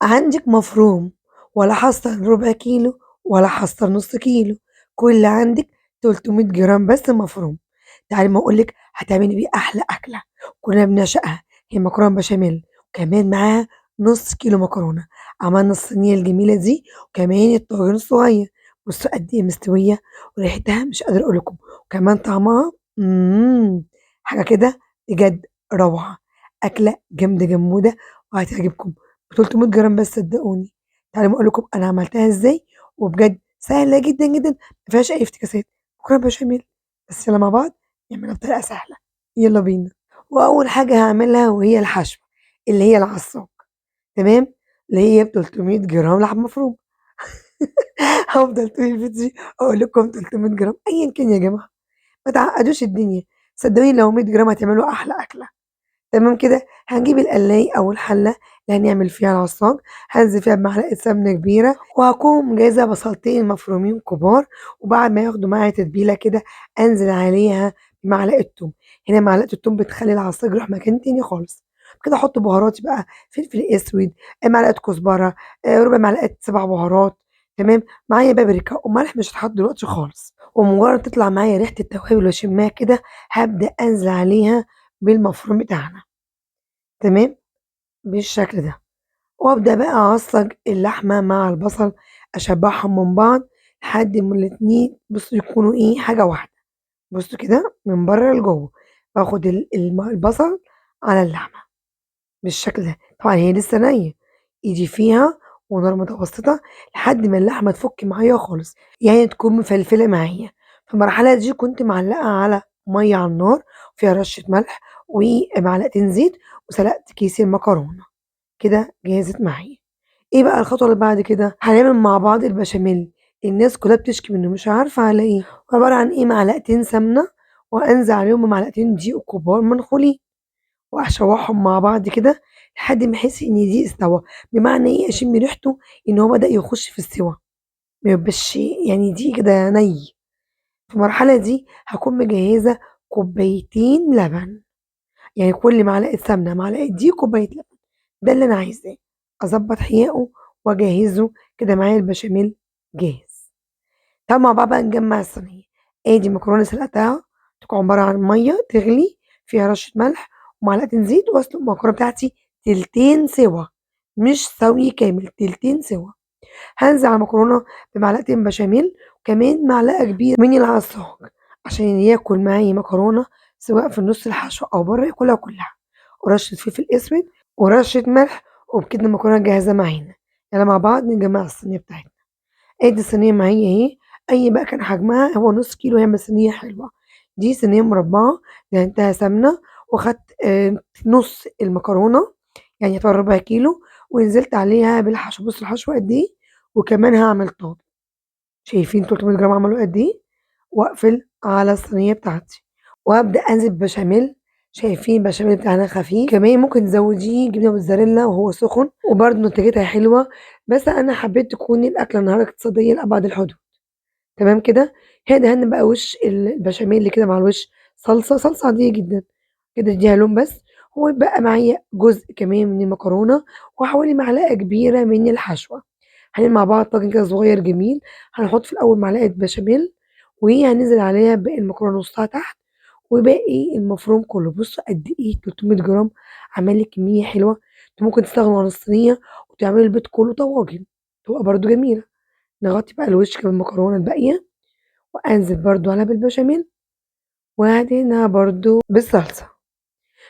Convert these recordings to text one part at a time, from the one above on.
عندِك مفروم ولا حاصة ربع كيلو ولا حاصة نُص كيلو، كل اللي عندِك 300 جرام بس مفروم. تعالي أمّا أقول لِك هتعملي بيه أحلى أكلة كلنا بنعشقها، هي مكرونة بشاميل، وكمان معاها نُص كيلو مكرونة. عملنا الصينية الجميلة دي وكمان الطاجن الصغير، بُصّوا قد إيه مستوية وريحتها مش قادرة أقول لكم، وكمان طعمها حاجة كده بجد روعة، أكلة جامدة جمودة وهتعجبكم. ب300 جرام بس صدقوني. تعالوا أمّا أقول لكم أنا عملتها إزاي، وبجد سهلة جدًا، جدًا، ما فيهاش أي افتكاسات، مكرونة بشاميل. بس يالّا مع بعض نعملها بطريقة سهلة، يالّا بينا. وأول حاجة هاعملها وهي الحشو، اللي هي العصاج، تمام، اللي هي ب300 جرام لحمة مفرومة. هافضل طول الفيديو أقول لكم 300 جرام أيًا كان يا جماعة، ما تعقّدوش الدنيا، صدقوني لو 100 جرام هتعملوا أحلى أكلة. تمام كده، هنجيب القلاية أو الحلة اللي هنعمل فيها العصاج، هانزل فيها بمعلقة سمنة كبيرة، وهاكون مجهزة بصلتين مفرومين كبار، وبعد ما ياخدوا معايا تتبيلة كده أنزل عليها بمعلقة توم. هنا معلقة التوم بتخلّي العصاج يروح مكان تاني خالص. كده أحط بهاراتي بقى فلفل أسود، معلقة كزبرة، ربع معلقة سبع بهارات، تمام، معايا بابريكا وملح مش هيتحط دلوقتي خالص. ومجرد تطلع معايا ريحة التوابل واشمها كده، هابدأ أنزل عليها بالمفروم بتاعنا. تمام، بالشكل ده، وأبدأ بقى أعصّج اللحمة مع البصل، أشبّعهم من بعض لحد ما الاتنين بُصّوا يكونوا إيه، حاجة واحدة، بُصّوا كده من برّه لجوّه، باخد البصل على اللحمة بالشكل ده، طبعًا هي لسه نيّة، إيدي فيها ونار متوسطة لحد ما اللحمة تفُك معايا خالص، يعني تكون مفلفلة معايا. في المرحلة دي كنت معلّقة على مَيّة على النار فيها رشة ملح ومعلقتين زيت وسلقت كيس المكرونة. كده جهزت معايا. إيه بقى الخطوة اللي بعد كده؟ هنعمل مع بعض البشاميل، الناس كلّها بتشكي منه مش عارفة على إيه، عبارة عن إيه، معلقتين سمنة وأنزل عليهم بمعلقتين دقيق كبار منخولين، وأشوّحهم مع بعض كده لحد ما أحس إن الدقيق استوى، بمعنى إيه، أشم ريحته إن هو بدأ يخش في السِوَى، ما يبقاش يعني دقيق كده ني. في المرحلة دي هاكون مجهّزة كوبايتين لبن، يعني كل معلقة سمنة معلقة دقيق كوباية لبن. ده اللي أنا عايزاه، أضبّط حياءه وأجهّزه، كده معايا البشاميل جاهز. تعالوا مع بعض بقى نجمّع الصينية، آدي مكرونة سلقتها تكون عبارة عن مَيّة تغلي فيها رشة ملح ومعلقتين زيت وأسلق المكرونة بتاعتي تلتين سِوَى، مش سَوي كامل، تلتين سِوَى. هانزل على المكرونة بمعلقتين بشاميل وكمان معلقة كبيرة من العصاج، عشان ياكل معايا مكرونة سواء في النُص الحشو أو برّه ياكلها كلّها، ورشة فلفل أسود ورشة ملح، وبكده المكرونة جاهزة معانا. يالّا مع بعض نجمّع الصينية بتاعتنا. آدي الصينية معايا أهي، أي بقى كان حجمها هو نُص كيلو هيعمل صينية حلوة. دي صينية مربعة دهنتها سمنة وخدت نُص المكرونة، يعني يعتبر ربع كيلو، ونزلت عليها بالحشو. بُصّوا الحشو قد إيه، وكمان هاعمل طاجن. شايفين 300 جرام عملوا قد إيه، وأقفل على الصينية بتاعتي، وأبدأ أنزل ببشاميل. شايفين البشاميل بتاعنا خفيف، كمان ممكن تزوديه جبنة موتزاريلا وهو سخن وبرضه نتيجتها حلوة، بس أنا حبيت تكون الأكلة النهارده اقتصادية لأبعد الحدود. تمام كده، هنا دهنا بقى وش البشاميل كده مع الوش صلصة عادية جدًا، كده اديها لون بس، واتبقى معايا جزء كمان من المكرونة وحوالي معلقة كبيرة من الحشوة. هنعمل مع بعض طاجن كده صغير جميل، هنحط في الأول معلقة بشاميل وهننزل عليها باقي المكرونة نصها تحت وباقي المفروم كله. بُصّوا قد إيه 300 جرام عمل لي كمية حلوة. أنتم ممكن تستغنوا عن الصينية وتعملوا البيت كله طواجن، تبقى برضه جميلة. نغطي بقى الوش كده بالمكرونة الباقية وأنزل برضه عليها بالبشاميل وأدهنها برضه بالصلصة.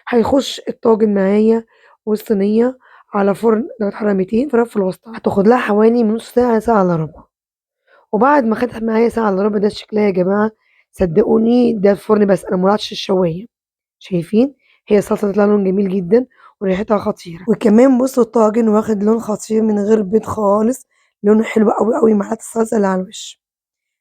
هيخش الطاجن معايا والصينية على فرن درجة حرارة 200 في رف الوسط، هتاخد لها حوالي من نُص ساعة لساعة إلا ربع. وبعد ما خدت معايا ساعة إلا ربع ده شكلها يا جماعة، صدقوني ده الفرن بس أنا ما ولعتش الشواية. شايفين؟ هي الصلصة تطلع لون جميل جدًا وريحتها خطيرة، وكمان بُصّوا الطاجن واخد لون خطير من غير بيض خالص، لونه حلو أوي، أوي معلقة الصلصة اللي على الوش.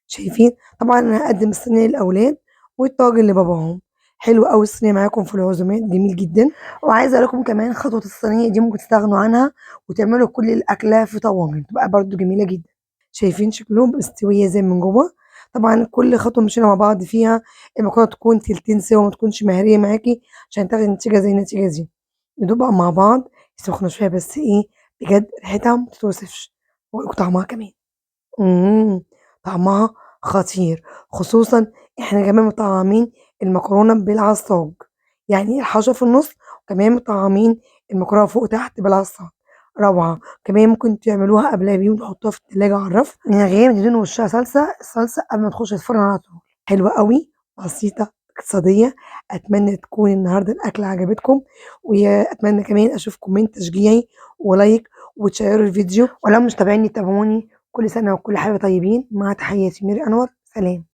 شايفين؟ طبعًا أنا هاقدّم الصينية للأولاد والطاجن لباباهم. حلو أوي الصينية معاكم في العزومات، جميل جدًا. وعايزة أقول لكم كمان خطوة الصينية دي ممكن تستغنوا عنها وتعملوا كل الأكلة في طواجن، تبقى برضه جميلة جدًا. شايفين شكلهم مستوية إزاي من جوّه؟ طبعًا كل خطوة مشينا مع بعض فيها المكرونة تكون تلتين سِوَى ما تكونش مهرية معاكِ عشان تاخدي نتيجة زي النتيجة دي. ندوق بقى مع بعض، سخنة شوية بس إيه، بجد ريحتها ما تتوصفش، باقول لكم طعمها كمان. إمم، طعمها خطير، خصوصًا إحنا كمان مطعّمين المكرونة بالعصاج، يعني الحشوة في النُص وكمان مطعّمين المكرونة فوق وتحت بالعصاج، روعة. كمان ممكن تعملوها قبلها بيوم تحطوها في التلاجة على الرف من غير ما تدهنوا وشّها الصلصة قبل ما تخش الفرن على طول، حلوة أوي، بسيطة، اقتصادية. أتمنى تكون النهارده الأكلة عجبتكم، أتمنى كمان أشوف كومنت تشجيعي ولايك وتشيّروا الفيديو، ولو مش تابعينّي تابعوني. كل سنة وكل حبايبي طيبين، مع تحياتي ميري أنور، سلام.